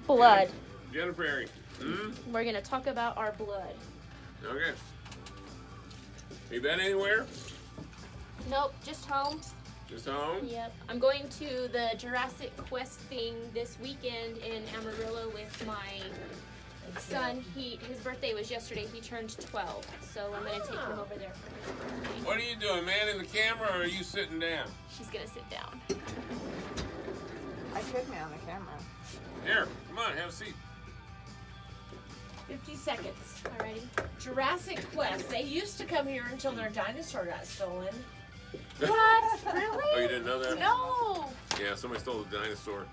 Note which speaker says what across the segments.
Speaker 1: Blood.
Speaker 2: Jennifer Arrington.
Speaker 1: We're going to talk about our blood.
Speaker 2: Okay. You been anywhere?
Speaker 1: Nope, just home.
Speaker 2: Just home?
Speaker 1: Yep. I'm going to the Jurassic Quest thing this weekend in Amarillo with my son. His birthday was yesterday. He turned 12, so I'm going to take him over there for his birthday.
Speaker 2: What are you doing, man in the camera, or are you sitting down?
Speaker 1: She's going to sit down.
Speaker 3: I could man on the camera.
Speaker 2: Here, come on, have a seat.
Speaker 4: 50 seconds.
Speaker 1: Alrighty.
Speaker 4: Jurassic Quest. They used to come here until their dinosaur got stolen.
Speaker 1: What? Really?
Speaker 2: Oh, you didn't know that?
Speaker 1: No.
Speaker 2: Yeah, somebody stole the dinosaur.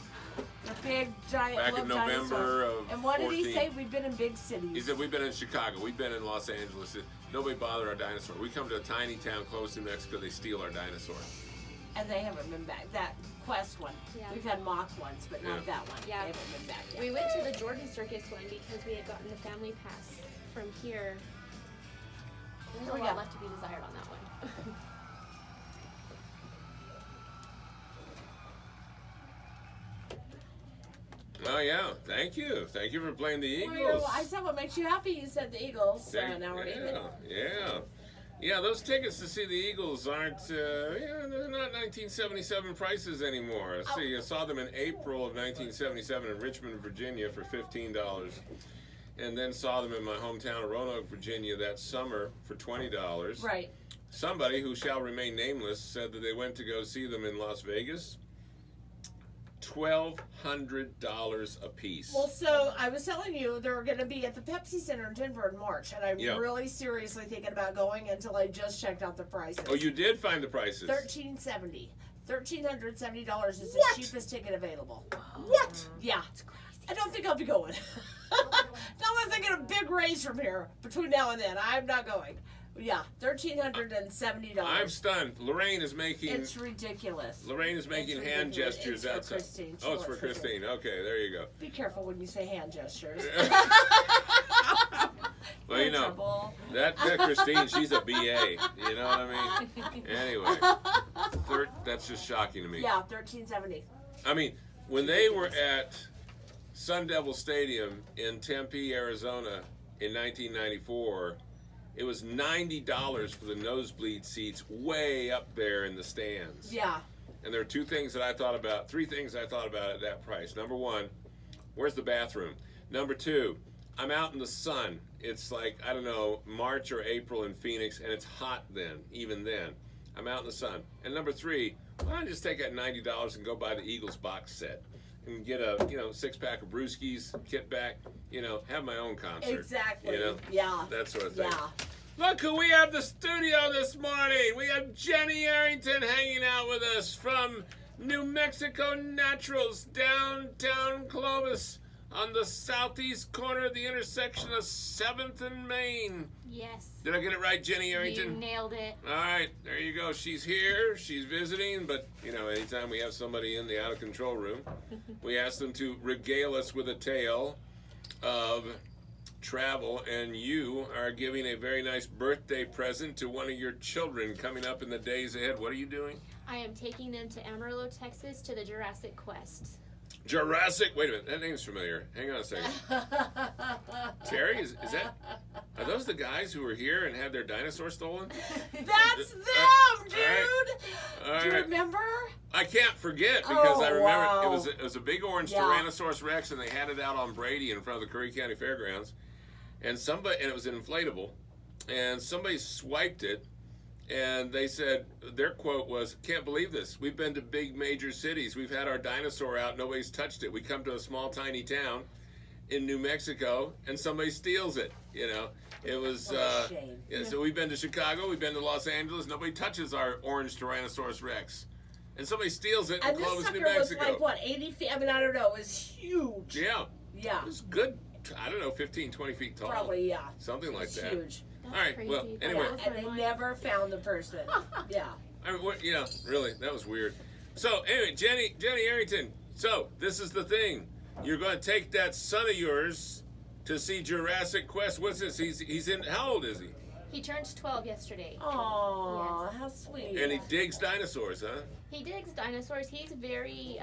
Speaker 4: The big, giant
Speaker 2: Back in
Speaker 4: dinosaur.
Speaker 2: November of
Speaker 4: And what
Speaker 2: 14.
Speaker 4: did he say? We've been in big cities.
Speaker 2: He said, we've been in Chicago, we've been in Los Angeles. Nobody bothered our dinosaur. We come to a tiny town close to New Mexico, they steal our dinosaur.
Speaker 4: And they haven't been back. That Quest one.
Speaker 1: Yeah.
Speaker 4: We've had mock ones, but not that one.
Speaker 1: Yeah.
Speaker 4: They haven't been back yet.
Speaker 1: We went to the Jordan Circus one because we had gotten the family pass from here. There's a lot left to be desired on that one.
Speaker 2: Oh, yeah. Thank you. Thank you for playing the Eagles.
Speaker 4: Well, I said what makes you happy. You said the Eagles. So now we're even.
Speaker 2: Yeah. Yeah, those tickets to see the Eagles aren't, they're not 1977 prices anymore. See, I saw them in April of 1977 in Richmond, Virginia for $15. And then saw them in my hometown of Roanoke, Virginia that summer for $20.
Speaker 4: Right.
Speaker 2: Somebody who shall remain nameless said that they went to go see them in Las Vegas. $1,200 a piece.
Speaker 4: Well, so I was telling you they're going to be at the Pepsi Center in Denver in March, and I'm really seriously thinking about going until I just checked out the prices.
Speaker 2: Oh, you did find the prices?
Speaker 4: $1,370. $1,370 is the cheapest ticket available.
Speaker 2: What?
Speaker 4: Yeah. It's crazy. I don't think I'll be going. Unless I get a big raise from here between now and then. I'm not going. Yeah, $1,370.
Speaker 2: I'm stunned. Lorraine is making.
Speaker 4: It's ridiculous.
Speaker 2: Lorraine is making hand gestures
Speaker 4: it's
Speaker 2: outside.
Speaker 4: For Christine.
Speaker 2: Oh, it's for Christine. Okay, there you go.
Speaker 4: Be careful when you say hand gestures.
Speaker 2: Well, you know, that Christine, she's a BA. You know what I mean? Anyway, that's just shocking to me.
Speaker 4: Yeah, $1,370.
Speaker 2: I mean, when they were at Sun Devil Stadium in Tempe, Arizona in 1994, it was $90 for the nosebleed seats way up there in the stands.
Speaker 4: Yeah.
Speaker 2: And there are three things I thought about at that price. Number one, where's the bathroom? Number two, I'm out in the sun. It's like, I don't know, March or April in Phoenix, and it's hot then, even then. I'm out in the sun. And number three, why don't I just take that $90 and go buy the Eagles box set and get a, 6-pack of brewskis, kit back, have my own concert.
Speaker 4: Exactly.
Speaker 2: Yeah. That sort of thing.
Speaker 4: Yeah.
Speaker 2: Look who we have the studio this morning. We have Jenny Arrington hanging out with us from New Mexico Naturals, downtown Clovis, on the southeast corner of the intersection of 7th and Main.
Speaker 1: Yes.
Speaker 2: Did I get it right, Jenny Arrington?
Speaker 1: You nailed it.
Speaker 2: All right, there you go. She's here. She's visiting, but, anytime we have somebody in the out-of-control room, we ask them to regale us with a tale of travel, and you are giving a very nice birthday present to one of your children coming up in the days ahead. What are you doing?
Speaker 1: I am taking them to Amarillo, Texas, to the Jurassic Quest.
Speaker 2: Jurassic? Wait a minute, that name's familiar. Hang on a second. Terry, is that? Are those the guys who were here and had their dinosaur stolen?
Speaker 4: That's them, dude.
Speaker 2: All right.
Speaker 4: Do you remember?
Speaker 2: I can't forget because I remember
Speaker 4: wow.
Speaker 2: it was a big orange Tyrannosaurus Rex, and they had it out on Brady in front of the Curry County Fairgrounds, and it was an inflatable, and somebody swiped it. And they said, their quote was, "Can't believe this. We've been to big major cities. We've had our dinosaur out. Nobody's touched it. We come to a small, tiny town in New Mexico, and somebody steals it." It was,
Speaker 4: shame.
Speaker 2: So we've been to Chicago. We've been to Los Angeles. Nobody touches our orange Tyrannosaurus Rex. And somebody steals it in Clovis, New Mexico.
Speaker 4: Was like, 80 feet? I mean, I don't know. It was huge.
Speaker 2: Yeah.
Speaker 4: Yeah.
Speaker 2: It was good, 15, 20 feet tall.
Speaker 4: Probably, yeah.
Speaker 2: Something like that.
Speaker 4: Huge.
Speaker 1: That's
Speaker 2: all right,
Speaker 1: crazy.
Speaker 2: well, anyway.
Speaker 4: Yeah, and they never found the person. Yeah.
Speaker 2: I mean, really, that was weird. So, anyway, Jenny Arrington, so this is the thing. You're going to take that son of yours to see Jurassic Quest. What's this? He's in, how old is he?
Speaker 1: He turned 12 yesterday.
Speaker 4: Oh,
Speaker 1: Yes.
Speaker 4: how sweet.
Speaker 2: And he digs dinosaurs, huh?
Speaker 1: He digs dinosaurs. He's very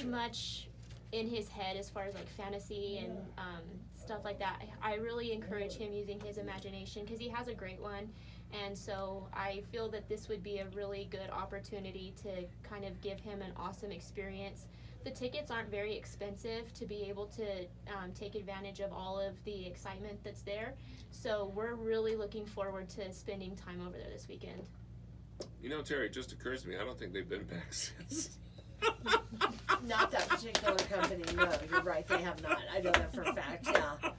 Speaker 1: much in his head as far as like fantasy and stuff like that. I really encourage him using his imagination because he has a great one. And so I feel that this would be a really good opportunity to kind of give him an awesome experience. The tickets aren't very expensive to be able to take advantage of all of the excitement that's there. So we're really looking forward to spending time over there this weekend.
Speaker 2: You know, Terry, it just occurs to me, I don't think they've been back since.
Speaker 4: Not that particular company. No, you're right. They have not. I know that for a fact. Yeah.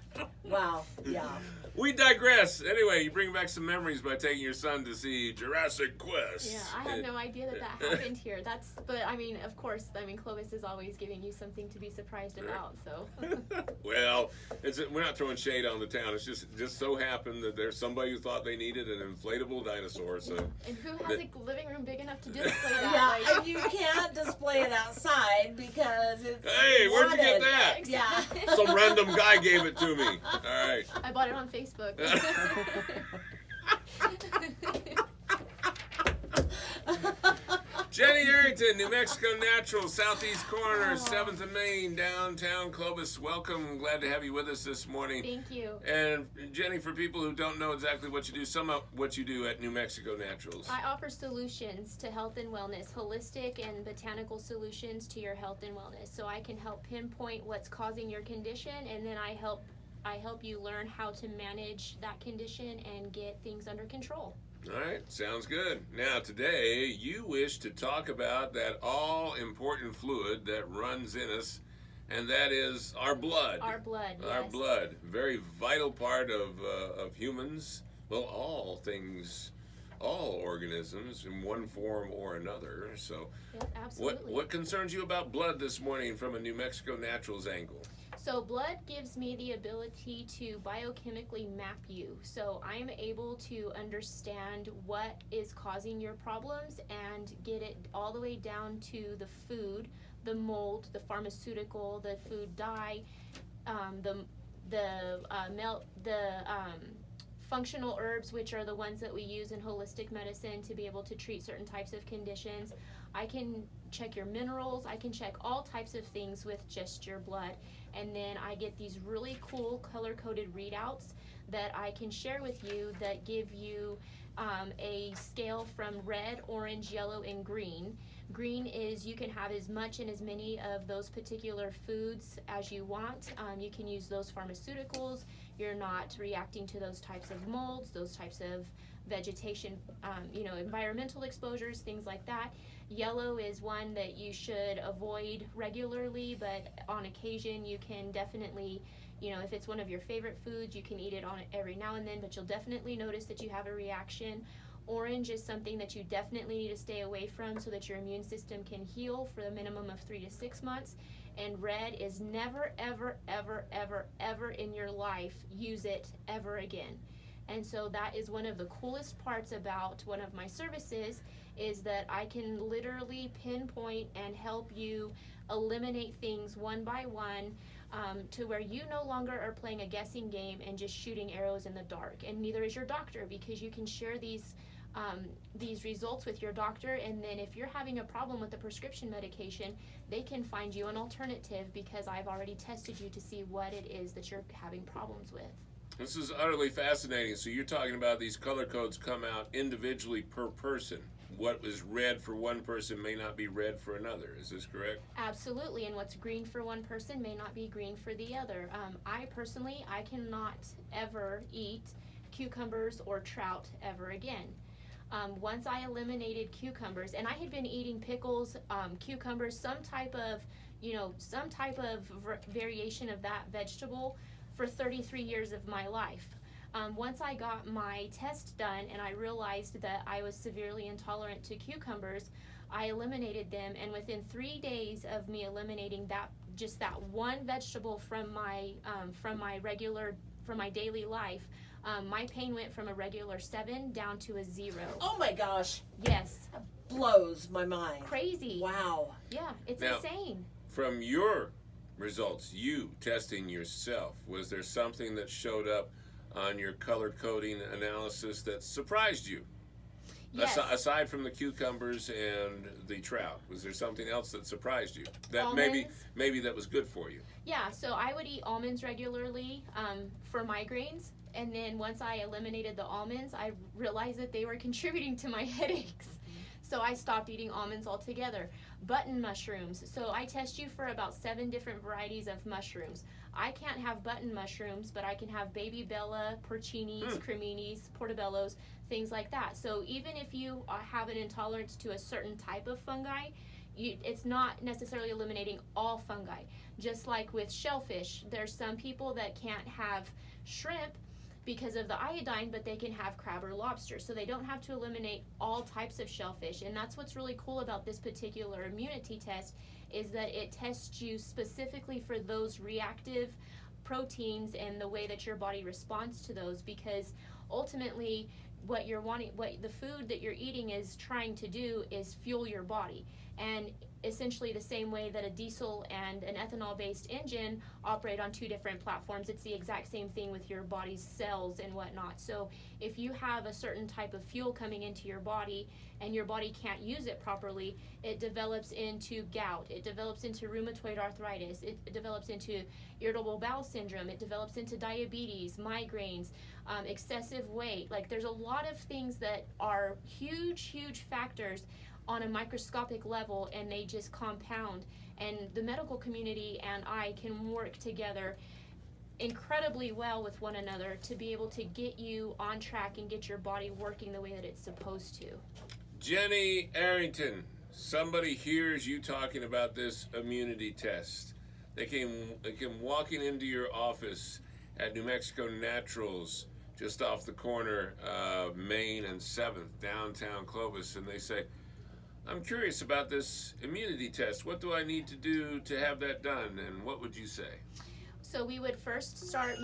Speaker 4: Wow. Yeah.
Speaker 2: We digress. Anyway, you bring back some memories by taking your son to see Jurassic Quest.
Speaker 1: Yeah, I had no idea that happened here. But I mean, of course, Clovis is always giving you something to be surprised about. So.
Speaker 2: Well, we're not throwing shade on the town. It's just so happened that there's somebody who thought they needed an inflatable dinosaur. So.
Speaker 1: And who has a living room big enough to display that?
Speaker 4: Yeah, and you can't display it outside because it's.
Speaker 2: Hey, where'd you get that?
Speaker 4: Yeah.
Speaker 2: Some random guy gave it to me. All right.
Speaker 1: I bought it on Facebook.
Speaker 2: Jenny Arrington, New Mexico Natural, Southeast Corner, 7th and Main, downtown Clovis. Welcome. Glad to have you with us this morning.
Speaker 1: Thank you.
Speaker 2: And Jenny, for people who don't know exactly what you do, sum up what you do at New Mexico Naturals.
Speaker 1: I offer solutions to health and wellness, holistic and botanical solutions to your health and wellness. So I can help pinpoint what's causing your condition, and then I help you learn how to manage that condition and get things under control.
Speaker 2: All right, sounds good. Now, today, you wish to talk about that all-important fluid that runs in us, and that is our blood.
Speaker 1: Our blood, yes.
Speaker 2: Our blood, very vital part of humans, well, all things, all organisms in one form or another. So,
Speaker 1: yep, absolutely.
Speaker 2: What concerns you about blood this morning from a New Mexico Naturals angle?
Speaker 1: So blood gives me the ability to biochemically map you. So I'm able to understand what is causing your problems and get it all the way down to the food, the mold, the pharmaceutical, the food dye, functional herbs, which are the ones that we use in holistic medicine to be able to treat certain types of conditions. I can check your minerals. I can check all types of things with just your blood. And then I get these really cool color-coded readouts that I can share with you that give you a scale from red, orange, yellow, and green. Green is you can have as much and as many of those particular foods as you want. You can use those pharmaceuticals. You're not reacting to those types of molds, those types of vegetation, environmental exposures, things like that. Yellow is one that you should avoid regularly, but on occasion you can definitely, if it's one of your favorite foods, you can eat it on every now and then, but you'll definitely notice that you have a reaction. Orange is something that you definitely need to stay away from so that your immune system can heal for a minimum of 3 to 6 months. And red is never, ever, ever, ever, ever in your life use it ever again. And so that is one of the coolest parts about one of my services is that I can literally pinpoint and help you eliminate things one by one to where you no longer are playing a guessing game and just shooting arrows in the dark. And neither is your doctor, because you can share these results with your doctor, and then if you're having a problem with the prescription medication, they can find you an alternative because I've already tested you to see what it is that you're having problems with.
Speaker 2: This is utterly fascinating. So you're talking about these color codes come out individually per person. What is red for one person may not be red for another. Is this correct?
Speaker 1: Absolutely. And what's green for one person may not be green for the other. I cannot ever eat cucumbers or trout ever again. Once I eliminated cucumbers, and I had been eating pickles, cucumbers, some type of variation of that vegetable for 33 years of my life. Once I got my test done and I realized that I was severely intolerant to cucumbers, I eliminated them, and within 3 days of me eliminating that one vegetable from my daily life, my pain went from a regular 7 down to a 0.
Speaker 4: Oh my gosh.
Speaker 1: Yes.
Speaker 4: That blows my mind.
Speaker 1: Crazy.
Speaker 4: Wow.
Speaker 1: Yeah, it's
Speaker 2: now,
Speaker 1: insane.
Speaker 2: From your results, you testing yourself, was there something that showed up on your color coding analysis that surprised you?
Speaker 1: Yes.
Speaker 2: Aside from the cucumbers and the trout, was there something else that surprised you? That maybe that was good for you.
Speaker 1: Yeah, so I would eat almonds regularly for migraines. And then once I eliminated the almonds, I realized that they were contributing to my headaches. So I stopped eating almonds altogether. Button mushrooms. So I test you for about 7 different varieties of mushrooms. I can't have button mushrooms, but I can have baby bella, porcinis, creminis, portobellos, things like that. So even if you have an intolerance to a certain type of fungi, it's not necessarily eliminating all fungi. Just like with shellfish, there's some people that can't have shrimp because of the iodine, but they can have crab or lobster. So they don't have to eliminate all types of shellfish. And that's what's really cool about this particular immunity test, is that it tests you specifically for those reactive proteins and the way that your body responds to those, because ultimately what the food that you're eating is trying to do is fuel your body. And essentially the same way that a diesel and an ethanol-based engine operate on 2 different platforms, it's the exact same thing with your body's cells and whatnot. So if you have a certain type of fuel coming into your body and your body can't use it properly, it develops into gout, it develops into rheumatoid arthritis, it develops into irritable bowel syndrome, it develops into diabetes, migraines, excessive weight. Like, there's a lot of things that are huge factors on a microscopic level, and they just compound. And the medical community and I can work together incredibly well with one another to be able to get you on track and get your body working the way that it's supposed to.
Speaker 2: Jenny Arrington, somebody hears you talking about this immunity test. They came walking into your office at New Mexico Naturals, just off the corner of Main and 7th, downtown Clovis, and they say, I'm curious about this immunity test. What do I need to do to have that done? And what would you say?
Speaker 1: So we would first start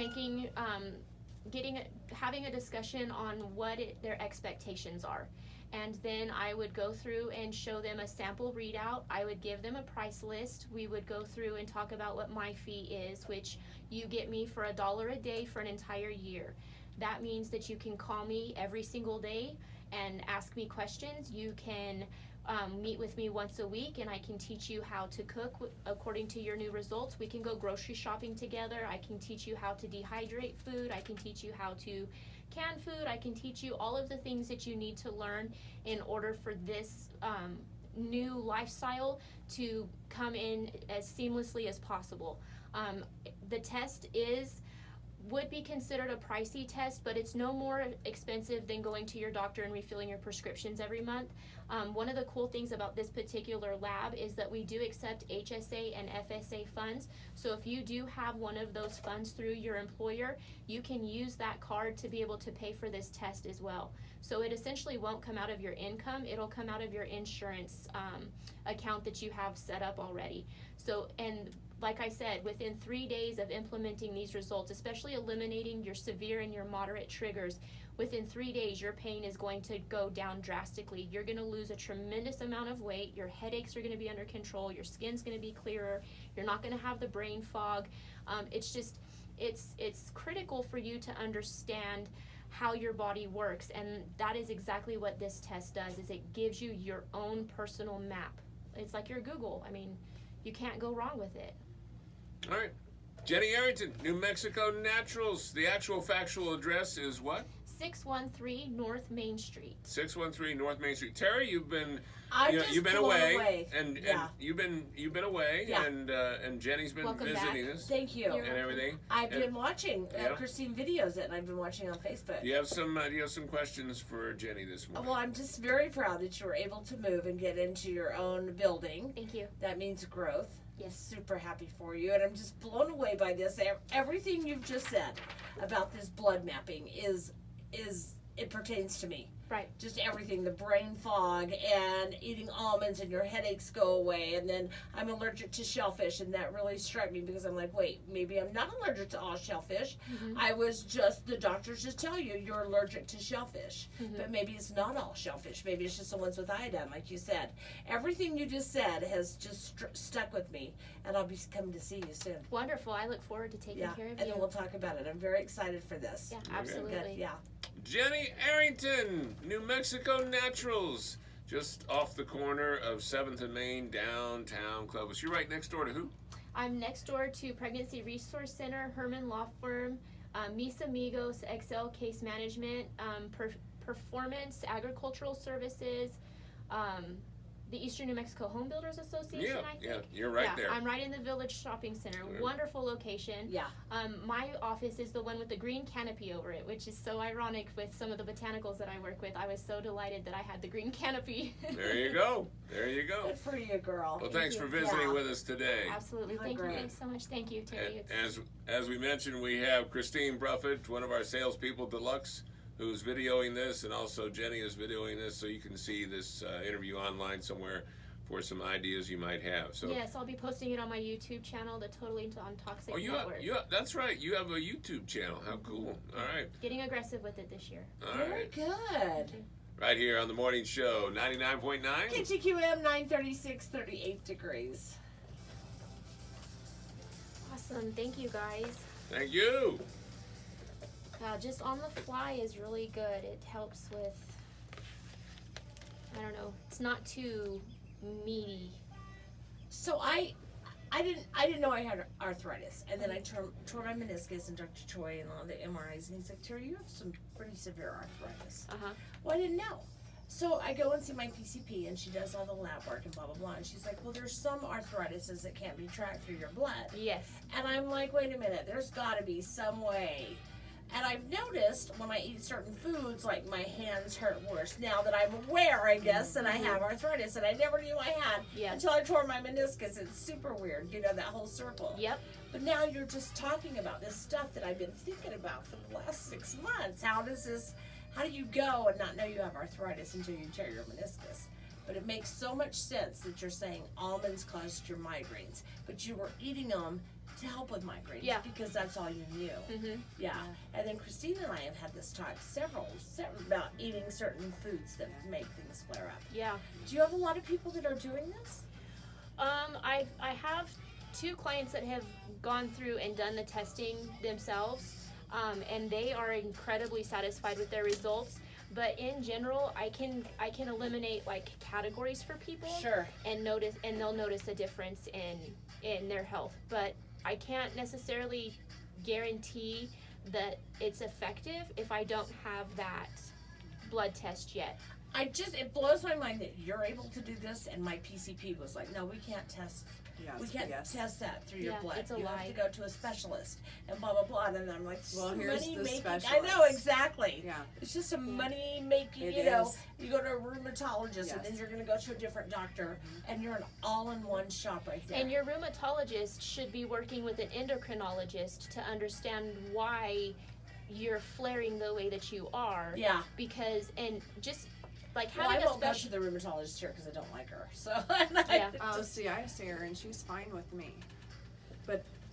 Speaker 1: having a discussion on what their expectations are. And then I would go through and show them a sample readout. I would give them a price list. We would go through and talk about what my fee is, which you get me for $1 a day for an entire year. That means that you can call me every single day and ask me questions. You can meet with me once a week, and I can teach you how to cook according to your new results. We can go grocery shopping together. I can teach you how to dehydrate food. I can teach you how to can food. I can teach you all of the things that you need to learn in order for this new lifestyle to come in as seamlessly as possible. The test would be considered a pricey test, but it's no more expensive than going to your doctor and refilling your prescriptions every month. One of the cool things about this particular lab is that we do accept HSA and FSA funds. So if you do have one of those funds through your employer, you can use that card to be able to pay for this test as well. So it essentially won't come out of your income, it'll come out of your insurance account that you have set up already. So, and like I said, within 3 days of implementing these results, especially eliminating your severe and your moderate triggers, within 3 days your pain is going to go down drastically. You're going to lose a tremendous amount of weight. Your headaches are going to be under control. Your skin's going to be clearer. You're not going to have the brain fog. It's critical for you to understand how your body works, and that is exactly what this test does. Is it gives you your own personal map. It's like your Google. I mean, you can't go wrong with it.
Speaker 2: All right. Jenny Arrington, New Mexico Naturals. The actual factual address is what?
Speaker 1: 613 North Main Street.
Speaker 2: 613 North Main Street. Terry, you've been
Speaker 4: blown
Speaker 2: away, and you've been away,
Speaker 4: Yeah.
Speaker 2: and Jenny's been
Speaker 1: Welcome
Speaker 2: visiting
Speaker 1: back.
Speaker 2: us
Speaker 4: Thank you.
Speaker 2: and everything.
Speaker 4: I've been watching
Speaker 2: Yeah.
Speaker 4: Christine videos it, and I've been watching on Facebook.
Speaker 2: Do you have some questions for Jenny this morning?
Speaker 4: Well, I'm just very proud that you were able to move and get into your own building.
Speaker 1: Thank you.
Speaker 4: That means growth.
Speaker 1: Yes.
Speaker 4: Super happy for you, and I'm just blown away by this. Everything you've just said about this blood mapping is it pertains to me.
Speaker 1: Right.
Speaker 4: Just everything, the brain fog and eating almonds and your headaches go away. And then I'm allergic to shellfish, and that really struck me because I'm like, wait, maybe I'm not allergic to all shellfish. Mm-hmm. The doctors just tell you you're allergic to shellfish. Mm-hmm. But maybe it's not all shellfish. Maybe it's just the ones with iodine, like you said. Everything you just said has just stuck with me, and I'll be coming to see you soon.
Speaker 1: Wonderful. I look forward to taking care of you.
Speaker 4: And then we'll talk about it. I'm very excited for this.
Speaker 1: Yeah, absolutely.
Speaker 4: Good. Yeah.
Speaker 2: Jenny Arrington, New Mexico Naturals, just off the corner of 7th and Main, downtown Clovis. You're right next door to who?
Speaker 1: I'm next door to Pregnancy Resource Center, Herman Law Firm, Mis Amigos, XL Case Management, Performance Agricultural Services, the Eastern New Mexico Home Builders Association, I think.
Speaker 2: Yeah, you're right there.
Speaker 1: I'm right in the Village Shopping Center.
Speaker 2: Yeah.
Speaker 1: Wonderful location.
Speaker 4: Yeah.
Speaker 1: My office is the one with the green canopy over it, which is so ironic with some of the botanicals that I work with. I was so delighted that I had the green canopy.
Speaker 2: There you go. There you go.
Speaker 4: Good for you, girl.
Speaker 2: Well, thanks
Speaker 1: you.
Speaker 2: for visiting
Speaker 4: Yeah.
Speaker 2: with us today.
Speaker 1: Absolutely.
Speaker 4: Hi,
Speaker 1: Thank you.
Speaker 4: Grant.
Speaker 1: Thanks so much. Thank you, Terry.
Speaker 2: As we mentioned, we have Christine Bruffett, one of our salespeople deluxe, who's videoing this, and also Jenny is videoing this, so you can see this interview online somewhere for some ideas you might have. So
Speaker 1: Yes, I'll be posting it on my YouTube channel, the Totally Untoxic Network.
Speaker 2: That's right. You have a YouTube channel. How cool. All right.
Speaker 1: Getting aggressive with it this year.
Speaker 2: All
Speaker 4: Very
Speaker 2: right.
Speaker 4: good.
Speaker 2: Right here on the morning show, 99.9.
Speaker 4: KTQM 936, 38 degrees.
Speaker 1: Awesome. Thank you, guys.
Speaker 2: Thank you.
Speaker 1: Just on the fly is really good. It helps with, I don't know, it's not too meaty.
Speaker 4: So I didn't know I had arthritis, and then I tore my meniscus, and Dr. Choi and all the MRIs, and he's like, Terry, you have some pretty severe arthritis.
Speaker 1: Uh-huh.
Speaker 4: Well, I didn't know. So I go and see my PCP, and she does all the lab work and blah, blah, blah. And she's like, well, there's some arthritises that can't be tracked through your blood.
Speaker 1: Yes.
Speaker 4: And I'm like, wait a minute, there's got to be some way. And I've noticed when I eat certain foods, like my hands hurt worse now that I'm aware, I guess, that I have arthritis. And I never knew I had
Speaker 1: Yeah.
Speaker 4: until I tore my meniscus. It's super weird, that whole circle.
Speaker 1: Yep.
Speaker 4: But now you're just talking about this stuff that I've been thinking about for the last 6 months. How do you go and not know you have arthritis until you tear your meniscus? But it makes so much sense that you're saying almonds caused your migraines, but you were eating them to help with migraines,
Speaker 1: Yeah.
Speaker 4: because that's all you knew.
Speaker 1: Mm-hmm.
Speaker 4: Yeah. And then Christine and I have had this talk several about eating certain foods that make things flare up.
Speaker 1: Yeah.
Speaker 4: Do you have a lot of people that are doing this?
Speaker 1: I have 2 clients that have gone through and done the testing themselves, and they are incredibly satisfied with their results. But in general, I can eliminate like categories for people,
Speaker 4: Sure.
Speaker 1: and they'll notice a difference in their health. But I can't necessarily guarantee that it's effective if I don't have that blood test yet.
Speaker 4: It blows my mind that you're able to do this, and my PCP was like, no, we can't test.
Speaker 3: Yes,
Speaker 4: We can't
Speaker 3: yes.
Speaker 4: test that through your
Speaker 1: Yeah,
Speaker 4: blood.
Speaker 1: it's a
Speaker 4: you
Speaker 1: lie.
Speaker 4: have to go to a specialist and blah blah blah. And I'm like,
Speaker 3: Well, here's
Speaker 4: money
Speaker 3: the
Speaker 4: making. I
Speaker 3: specialist.
Speaker 4: know exactly.
Speaker 3: Yeah.
Speaker 4: It's just a money making.
Speaker 3: It
Speaker 4: You know,
Speaker 3: is.
Speaker 4: you go to a rheumatologist, and then
Speaker 3: Yes.
Speaker 4: you're going to go to a different doctor, and you're an all-in-one shop right there.
Speaker 1: And your rheumatologist should be working with an endocrinologist to understand why you're flaring the way that you are.
Speaker 4: Yeah.
Speaker 1: Because, and just like
Speaker 4: Well, I
Speaker 1: having a
Speaker 4: won't go to
Speaker 1: special.
Speaker 4: the rheumatologist here because I don't like her. So.
Speaker 1: Yeah.
Speaker 3: Oh, see, I see her, and she's fine with me.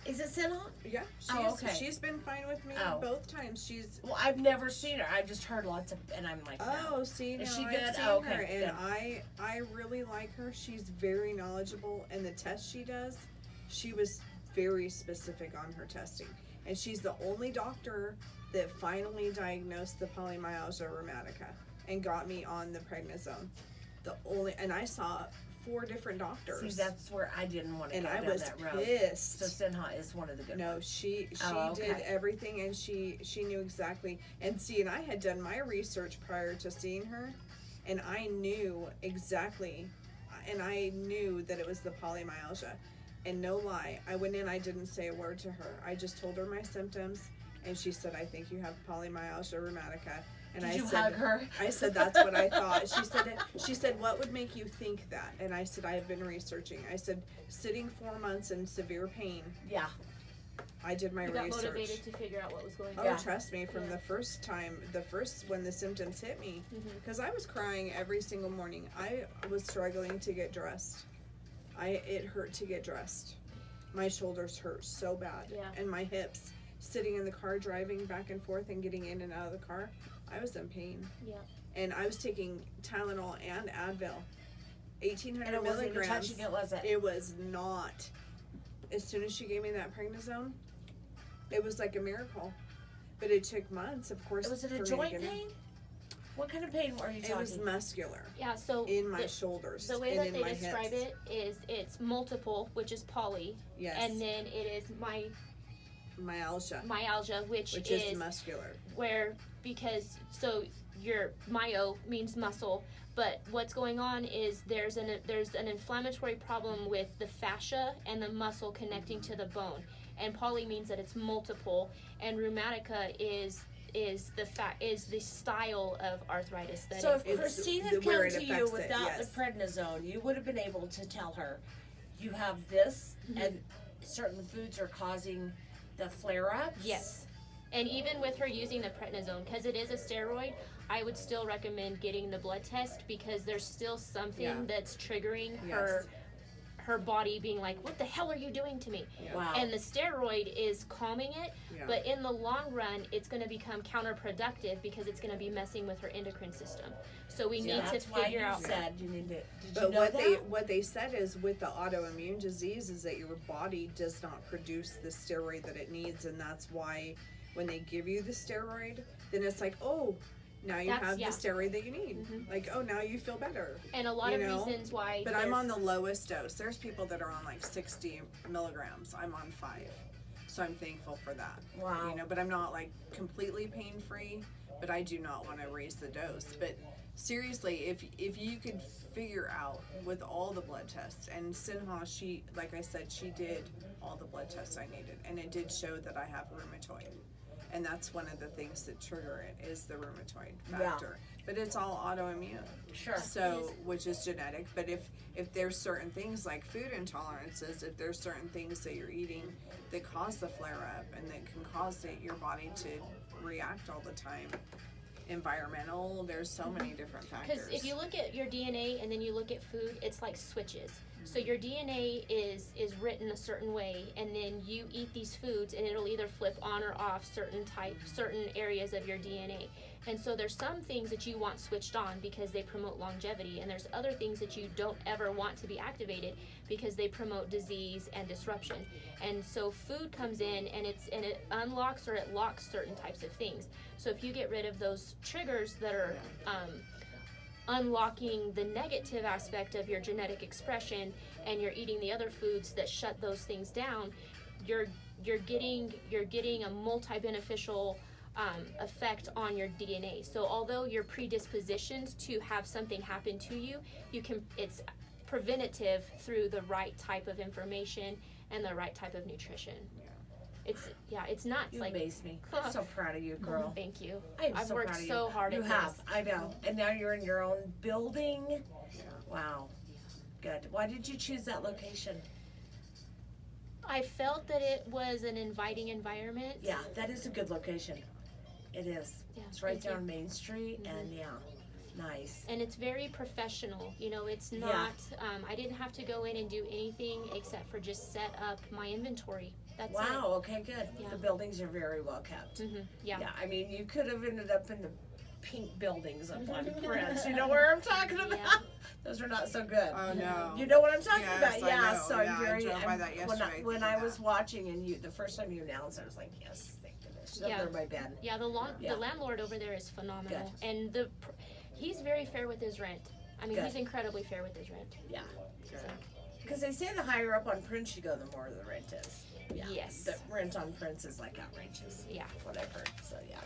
Speaker 4: Is it Sinha?
Speaker 3: Yeah,
Speaker 4: Okay.
Speaker 3: she's been fine with me
Speaker 4: Oh.
Speaker 3: both times. She's
Speaker 4: Well, I've never seen her. I've just heard lots of, and I'm like, no.
Speaker 3: oh, see, now
Speaker 4: Is she
Speaker 3: I've
Speaker 4: good?
Speaker 3: seen
Speaker 4: Oh,
Speaker 3: her,
Speaker 4: okay,
Speaker 3: and
Speaker 4: good.
Speaker 3: I really like her. She's very knowledgeable, and the test she does, she was very specific on her testing, and she's the only doctor that finally diagnosed the polymyalgia rheumatica and got me on the prednisone. And I saw 4 different doctors.
Speaker 4: See, that's where I didn't want to
Speaker 3: and
Speaker 4: go
Speaker 3: I
Speaker 4: down
Speaker 3: was
Speaker 4: that road.
Speaker 3: pissed.
Speaker 4: So Sinha is one of the good
Speaker 3: No,
Speaker 4: ones.
Speaker 3: she
Speaker 4: Oh,
Speaker 3: did
Speaker 4: okay.
Speaker 3: everything, and she knew exactly. And see, and I had done my research prior to seeing her, and I knew exactly, and I knew that it was the polymyalgia. And no lie, I went in, I didn't say a word to her. I just told her my symptoms, and she said, I think you have polymyalgia rheumatica. And
Speaker 4: Did
Speaker 3: I
Speaker 4: you
Speaker 3: said,
Speaker 4: hug her?
Speaker 3: I said, that's what I thought. She said, what would make you think that? And I said, I have been researching. I said, sitting 4 months in severe pain,
Speaker 4: Yeah.
Speaker 3: I did my
Speaker 1: You got
Speaker 3: research.
Speaker 1: motivated to figure out what was going
Speaker 3: Oh,
Speaker 1: on.
Speaker 4: Yeah.
Speaker 3: trust me, from
Speaker 1: Yeah.
Speaker 3: the first when the symptoms hit me, because I was crying every single morning. I was struggling to get dressed. It hurt to get dressed. My shoulders hurt so bad,
Speaker 1: Yeah.
Speaker 3: and my hips. Sitting in the car, driving back and forth, and getting in and out of the car, I was in pain.
Speaker 1: Yeah.
Speaker 3: And I was taking Tylenol and Advil, 1,800
Speaker 4: And it wasn't even
Speaker 3: milligrams.
Speaker 4: touching it, was it?
Speaker 3: It was not. As soon as she gave me that prednisone, it was like a miracle. But it took months, of course.
Speaker 4: Was it
Speaker 3: for
Speaker 4: a
Speaker 3: me to
Speaker 4: joint
Speaker 3: get in.
Speaker 4: pain? What kind of pain are you
Speaker 3: It
Speaker 4: talking?
Speaker 3: was muscular
Speaker 1: Yeah, so
Speaker 3: in my shoulders
Speaker 1: the way
Speaker 3: and
Speaker 1: that
Speaker 3: in
Speaker 1: they
Speaker 3: my
Speaker 1: describe
Speaker 3: hips.
Speaker 1: it is it's multiple, which is poly,
Speaker 3: Yes.
Speaker 1: and then it is myalgia, which
Speaker 3: is muscular.
Speaker 1: where because so your myo means muscle, but what's going on is there's an inflammatory problem with the fascia and the muscle connecting to the bone, and poly means that it's multiple, and rheumatica is the style of arthritis that
Speaker 4: So
Speaker 1: is.
Speaker 4: if Christine had
Speaker 3: where
Speaker 4: come
Speaker 3: it
Speaker 4: to you
Speaker 3: affects it,
Speaker 4: without
Speaker 3: yes.
Speaker 4: the prednisone, you would have been able to tell her, you have this, and certain foods are causing the flare-ups?
Speaker 1: Yes. And even with her using the prednisone, because it is a steroid, I would still recommend getting the blood test because there's still something that's triggering her body being like, what the hell are you doing to me?
Speaker 3: Yeah.
Speaker 4: Wow.
Speaker 1: And the steroid is calming it, but in the long run, it's going to become counterproductive because it's going to be messing with her endocrine system. So we need to
Speaker 4: that's why
Speaker 1: figure
Speaker 4: you
Speaker 1: out.
Speaker 4: said you need to. Did
Speaker 3: But
Speaker 4: you know
Speaker 3: what they said is with the autoimmune disease is that your body does not produce the steroid that it needs, and that's why when they give you the steroid, then it's like, oh, now you have the steroid that you need. Like, oh, now you feel better.
Speaker 1: And a lot of reasons why.
Speaker 3: But I'm on the lowest dose. There's people that are on like 60 milligrams. I'm on 5. So I'm thankful for that.
Speaker 4: Wow.
Speaker 3: You know, but I'm not like completely pain free, but I do not want to raise the dose. But seriously, if you could figure out with all the blood tests, and Sinha, she, like I said, she did all the blood tests I needed, and it did show that I have rheumatoid. And that's one of the things that trigger it is the rheumatoid factor. But it's all autoimmune.
Speaker 4: Sure.
Speaker 3: So, which is genetic. But if there's certain things like food intolerances, if there's certain things that you're eating that cause the flare up and that can cause your body to react all the time, environmental, there's so many different factors.
Speaker 1: Because if you look at your DNA and then you look at food, it's like switches. So your DNA is written a certain way, and then you eat these foods, and it'll either flip on or off certain areas of your DNA. And so there's some things that you want switched on because they promote longevity, and there's other things that you don't ever want to be activated because they promote disease and disruption. And so food comes in, and it unlocks or it locks certain types of things. So if you get rid of those triggers that are unlocking the negative aspect of your genetic expression, and you're eating the other foods that shut those things down, you're getting a multi-beneficial effect on your DNA. So although you're predispositioned to have something happen to you, it's preventative through the right type of information and the right type of nutrition. It's nuts.
Speaker 4: You
Speaker 1: like,
Speaker 4: amaze me. I'm so proud of you, girl.
Speaker 1: Thank you.
Speaker 4: I've
Speaker 1: so worked
Speaker 4: proud of
Speaker 1: so
Speaker 4: you.
Speaker 1: hard
Speaker 4: You
Speaker 1: at
Speaker 4: have.
Speaker 1: this.
Speaker 4: I know. And now you're in your own building. Wow. Good. Why did you choose that location?
Speaker 1: I felt that it was an inviting environment.
Speaker 4: Yeah, that is a good location. It is.
Speaker 1: Yeah,
Speaker 4: It's right
Speaker 1: thank you.
Speaker 4: down Main Street, and nice.
Speaker 1: And it's very professional. You know, it's not, I didn't have to go in and do anything except for just set up my inventory. That's
Speaker 4: Wow, okay, good.
Speaker 1: Yeah.
Speaker 4: The buildings are very well kept.
Speaker 1: it. Yeah.
Speaker 4: Yeah, I mean, you could have ended up in the pink buildings up on Prince. You know where I'm talking about?
Speaker 1: Yeah.
Speaker 4: Those are not so good.
Speaker 3: Oh no.
Speaker 4: You know what I'm talking
Speaker 3: Yes,
Speaker 4: about?
Speaker 3: I
Speaker 4: Yeah,
Speaker 3: know.
Speaker 4: so
Speaker 3: Yeah,
Speaker 4: I'm
Speaker 3: I
Speaker 4: very.
Speaker 3: drove by that yesterday
Speaker 4: when I
Speaker 3: thinking
Speaker 4: was
Speaker 3: that.
Speaker 4: watching and the first time you announced, I was like, yes, thank goodness. She's
Speaker 1: Yeah.
Speaker 4: under my bed.
Speaker 1: Yeah, the landlord over there is phenomenal. And he's very fair with his rent. I mean,
Speaker 4: Good.
Speaker 1: he's incredibly fair with his rent.
Speaker 4: Yeah.
Speaker 1: So,
Speaker 4: Because they say the higher up on Prince you go, the more the rent is. Yeah.
Speaker 1: Yes.
Speaker 4: The rent on Prince is like outrageous.
Speaker 1: yeah.
Speaker 4: What I've heard. So yeah.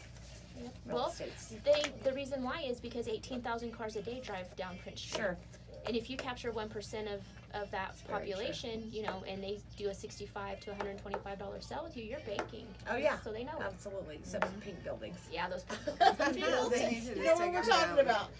Speaker 4: Real
Speaker 1: Well,
Speaker 4: estate's-
Speaker 1: the reason why is because 18,000 cars a day drive down Prince Street.
Speaker 4: Sure.
Speaker 1: And if you capture 1% of that
Speaker 4: very
Speaker 1: population, you know, and they do a $65 to $125 sell with you, you're banking.
Speaker 4: Oh yeah.
Speaker 1: So they know it.
Speaker 4: Absolutely. Except for pink buildings.
Speaker 1: Yeah, those people.
Speaker 3: They need to
Speaker 4: You
Speaker 3: just
Speaker 4: know what
Speaker 3: take
Speaker 4: we're
Speaker 3: them
Speaker 4: talking
Speaker 3: down.
Speaker 4: about.